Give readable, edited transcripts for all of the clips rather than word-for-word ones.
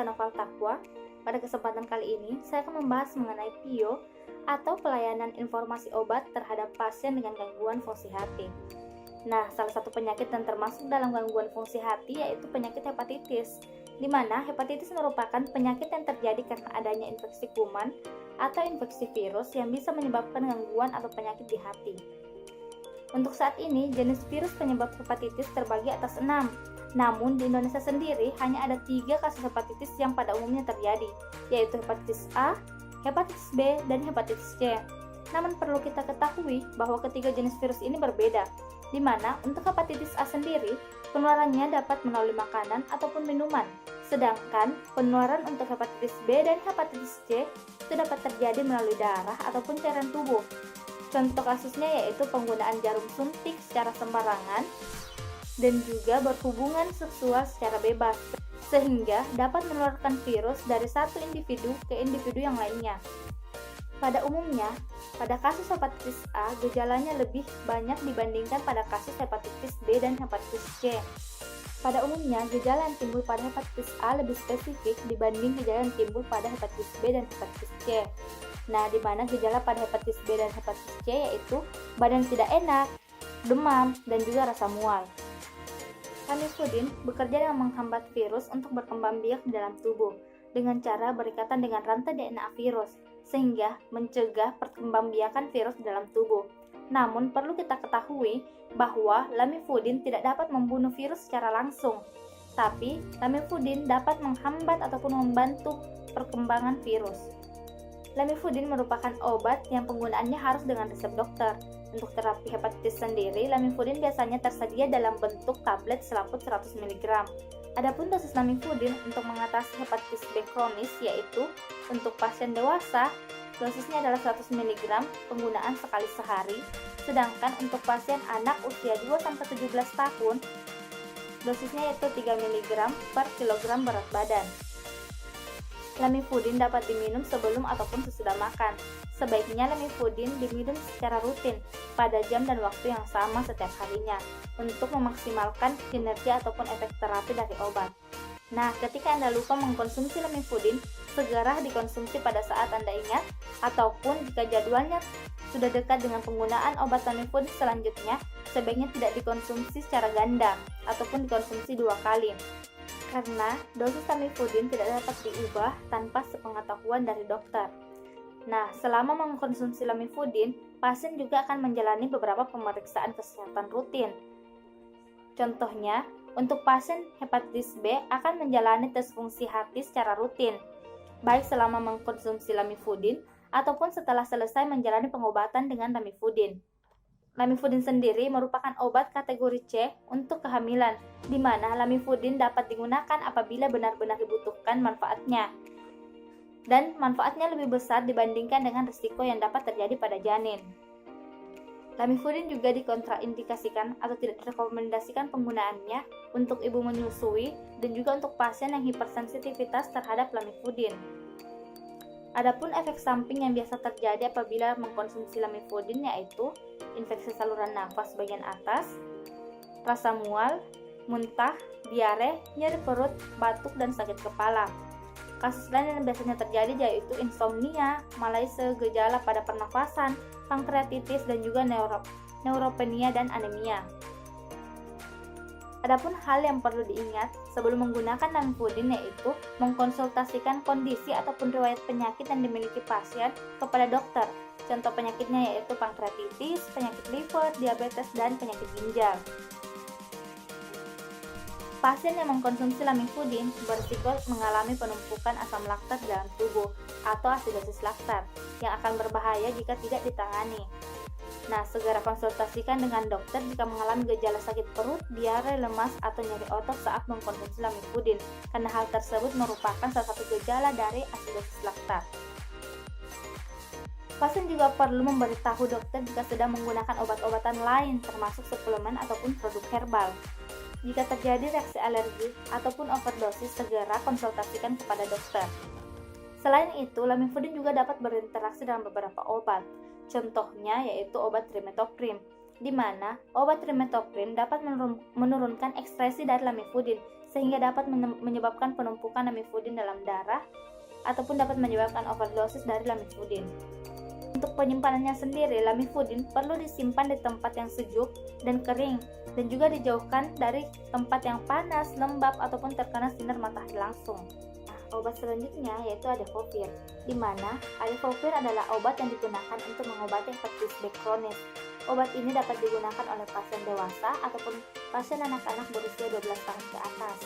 Noval Taqwa. Pada kesempatan kali ini, saya akan membahas mengenai PIO atau pelayanan informasi obat terhadap pasien dengan gangguan fungsi hati. Nah, salah satu penyakit yang termasuk dalam gangguan fungsi hati yaitu penyakit hepatitis, di mana hepatitis merupakan penyakit yang terjadi karena adanya infeksi kuman atau infeksi virus yang bisa menyebabkan gangguan atau penyakit di hati. Untuk saat ini, jenis virus penyebab hepatitis terbagi atas 6. Namun, di Indonesia sendiri hanya ada 3 kasus hepatitis yang pada umumnya terjadi, yaitu hepatitis A, hepatitis B, dan hepatitis C. Namun perlu kita ketahui bahwa ketiga jenis virus ini berbeda, di mana untuk hepatitis A sendiri, penularannya dapat melalui makanan ataupun minuman, sedangkan penularan untuk hepatitis B dan hepatitis C itu dapat terjadi melalui darah ataupun cairan tubuh. Contoh kasusnya yaitu penggunaan jarum suntik secara sembarangan dan juga berhubungan seksual secara bebas, sehingga dapat menularkan virus dari satu individu ke individu yang lainnya. Pada umumnya, pada kasus hepatitis A, gejalanya lebih banyak dibandingkan pada kasus hepatitis B dan hepatitis C. Pada umumnya, gejala yang timbul pada hepatitis A lebih spesifik dibanding gejala yang timbul pada hepatitis B dan hepatitis C. Nah, di mana gejala pada hepatitis B dan hepatitis C yaitu badan tidak enak, demam, dan juga rasa mual. Lamivudin bekerja dengan menghambat virus untuk berkembang biak di dalam tubuh dengan cara berikatan dengan rantai DNA virus, sehingga mencegah perkembangbiakan virus di dalam tubuh. Namun perlu kita ketahui bahwa lamivudin tidak dapat membunuh virus secara langsung, tapi lamivudin dapat menghambat ataupun membantu perkembangan virus. Lamivudin merupakan obat yang penggunaannya harus dengan resep dokter. Untuk terapi hepatitis sendiri, lamivudin biasanya tersedia dalam bentuk tablet selaput 100 mg. Adapun dosis lamivudin untuk mengatasi hepatitis B kronis yaitu untuk pasien dewasa, dosisnya adalah 100 mg penggunaan sekali sehari, sedangkan untuk pasien anak usia 2-17 tahun, dosisnya yaitu 3 mg per kilogram berat badan. Lamivudin dapat diminum sebelum ataupun sesudah makan. Sebaiknya lamivudin diminum secara rutin pada jam dan waktu yang sama setiap harinya untuk memaksimalkan kinerja ataupun efek terapi dari obat. Nah, ketika Anda lupa mengkonsumsi lamivudin, segera dikonsumsi pada saat Anda ingat, ataupun jika jadwalnya sudah dekat dengan penggunaan obat lamivudin selanjutnya, sebaiknya tidak dikonsumsi secara ganda ataupun dikonsumsi 2 kali. Karena dosis lamivudin tidak dapat diubah tanpa sepengetahuan dari dokter. Nah, selama mengkonsumsi lamivudin, pasien juga akan menjalani beberapa pemeriksaan kesehatan rutin. Contohnya, untuk pasien hepatitis B akan menjalani tes fungsi hati secara rutin, baik selama mengkonsumsi lamivudin ataupun setelah selesai menjalani pengobatan dengan lamivudin. Lamivudin sendiri merupakan obat kategori C untuk kehamilan, di mana lamivudin dapat digunakan apabila benar-benar dibutuhkan manfaatnya. Dan manfaatnya lebih besar dibandingkan dengan risiko yang dapat terjadi pada janin. Lamivudin juga dikontraindikasikan atau tidak direkomendasikan penggunaannya untuk ibu menyusui dan juga untuk pasien yang hipersensitivitas terhadap lamivudin. Adapun efek samping yang biasa terjadi apabila mengkonsumsi lamivudin yaitu infeksi saluran nafas bagian atas, rasa mual, muntah, diare, nyeri perut, batuk, dan sakit kepala. Kasus lain yang biasanya terjadi yaitu insomnia, malaise, gejala pada pernafasan, pankreatitis, dan juga neuropenia dan anemia. Adapun hal yang perlu diingat sebelum menggunakan lamivudin yaitu mengkonsultasikan kondisi ataupun riwayat penyakit yang dimiliki pasien kepada dokter. Contoh penyakitnya yaitu pankreatitis, penyakit liver, diabetes, dan penyakit ginjal. Pasien yang mengkonsumsi lamivudin berisiko mengalami penumpukan asam laktat dalam tubuh atau asidosis laktat yang akan berbahaya jika tidak ditangani. Nah, segera konsultasikan dengan dokter jika mengalami gejala sakit perut, diare, lemas, atau nyeri otot saat mengkonsumsi lamivudin, karena hal tersebut merupakan salah satu gejala dari asidosis laktat. Pasien juga perlu memberitahu dokter jika sedang menggunakan obat-obatan lain, termasuk suplemen ataupun produk herbal. Jika terjadi reaksi alergi ataupun overdosis, segera konsultasikan kepada dokter. Selain itu, lamivudin juga dapat berinteraksi dengan beberapa obat. Contohnya yaitu obat trimethoprim, di mana obat trimethoprim dapat menurunkan ekspresi dari lamivudin sehingga dapat menyebabkan penumpukan lamivudin dalam darah ataupun dapat menyebabkan overdosis dari lamivudin. Untuk penyimpanannya sendiri, lamivudin perlu disimpan di tempat yang sejuk dan kering, dan juga dijauhkan dari tempat yang panas, lembab, ataupun terkena sinar matahari langsung. Obat selanjutnya yaitu adefovir, di mana adefovir adalah obat yang digunakan untuk mengobati hepatitis B kronis. Obat ini dapat digunakan oleh pasien dewasa ataupun pasien anak-anak berusia 12 tahun ke atas.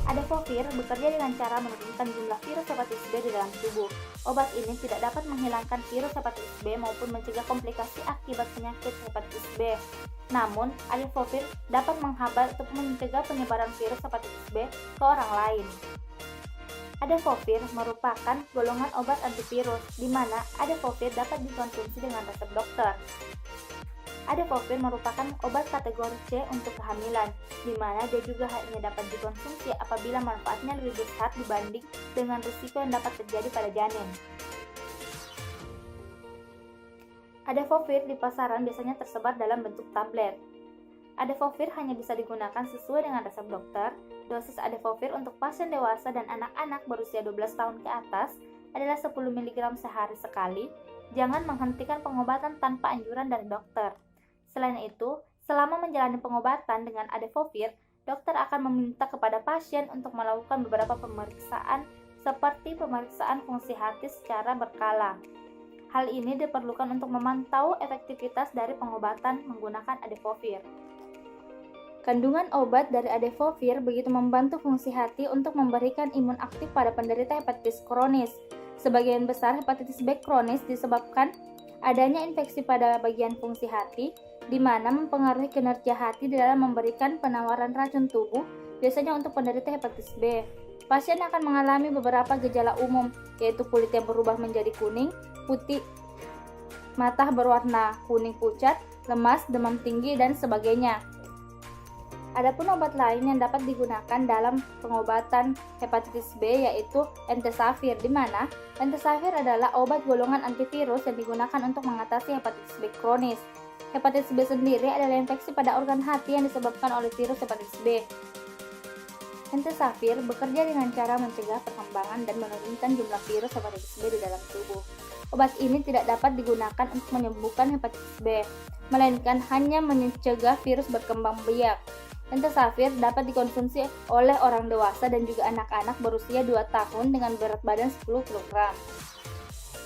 Adefovir bekerja dengan cara menurunkan jumlah virus hepatitis B di dalam tubuh. Obat ini tidak dapat menghilangkan virus hepatitis B maupun mencegah komplikasi akibat penyakit hepatitis B. Namun, adefovir dapat menghambat atau mencegah penyebaran virus hepatitis B ke orang lain. Adefovir merupakan golongan obat antivirus, di mana adefovir dapat dikonsumsi dengan resep dokter. Adefovir merupakan obat kategori C untuk kehamilan, di mana dia juga hanya dapat dikonsumsi apabila manfaatnya lebih besar dibanding dengan risiko yang dapat terjadi pada janin. Adefovir di pasaran biasanya tersebar dalam bentuk tablet. Adefovir hanya bisa digunakan sesuai dengan resep dokter. Dosis adefovir untuk pasien dewasa dan anak-anak berusia 12 tahun ke atas adalah 10 mg sehari sekali. Jangan menghentikan pengobatan tanpa anjuran dari dokter. Selain itu, selama menjalani pengobatan dengan adefovir, dokter akan meminta kepada pasien untuk melakukan beberapa pemeriksaan seperti pemeriksaan fungsi hati secara berkala. Hal ini diperlukan untuk memantau efektivitas dari pengobatan menggunakan adefovir. Kandungan obat dari adefovir begitu membantu fungsi hati untuk memberikan imun aktif pada penderita hepatitis kronis. Sebagian besar hepatitis B kronis disebabkan adanya infeksi pada bagian fungsi hati, di mana mempengaruhi kinerja hati di dalam memberikan penawaran racun tubuh, biasanya untuk penderita hepatitis B. Pasien akan mengalami beberapa gejala umum, yaitu kulit yang berubah menjadi kuning, putih, mata berwarna kuning pucat, lemas, demam tinggi, dan sebagainya. Adapun obat lain yang dapat digunakan dalam pengobatan hepatitis B yaitu entecavir, di mana entecavir adalah obat golongan antivirus yang digunakan untuk mengatasi hepatitis B kronis. Hepatitis B sendiri adalah infeksi pada organ hati yang disebabkan oleh virus hepatitis B. Entecavir bekerja dengan cara mencegah perkembangan dan menurunkan jumlah virus hepatitis B di dalam tubuh. Obat ini tidak dapat digunakan untuk menyembuhkan hepatitis B, melainkan hanya mencegah virus berkembang biak. Entecavir dapat dikonsumsi oleh orang dewasa dan juga anak-anak berusia 2 tahun dengan berat badan 10 kg.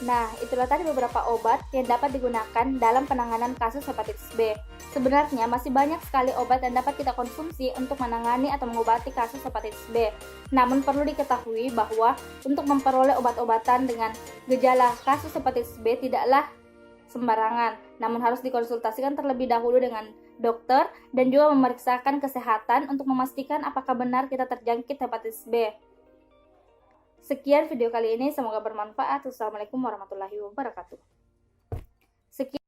Nah, itulah tadi beberapa obat yang dapat digunakan dalam penanganan kasus hepatitis B. Sebenarnya masih banyak sekali obat yang dapat kita konsumsi untuk menangani atau mengobati kasus hepatitis B. Namun perlu diketahui bahwa untuk memperoleh obat-obatan dengan gejala kasus hepatitis B tidaklah sembarangan, namun harus dikonsultasikan terlebih dahulu dengan dokter dan juga memeriksakan kesehatan untuk memastikan apakah benar kita terjangkit hepatitis B. Sekian video kali ini, semoga bermanfaat. Wassalamualaikum warahmatullahi wabarakatuh. Sekian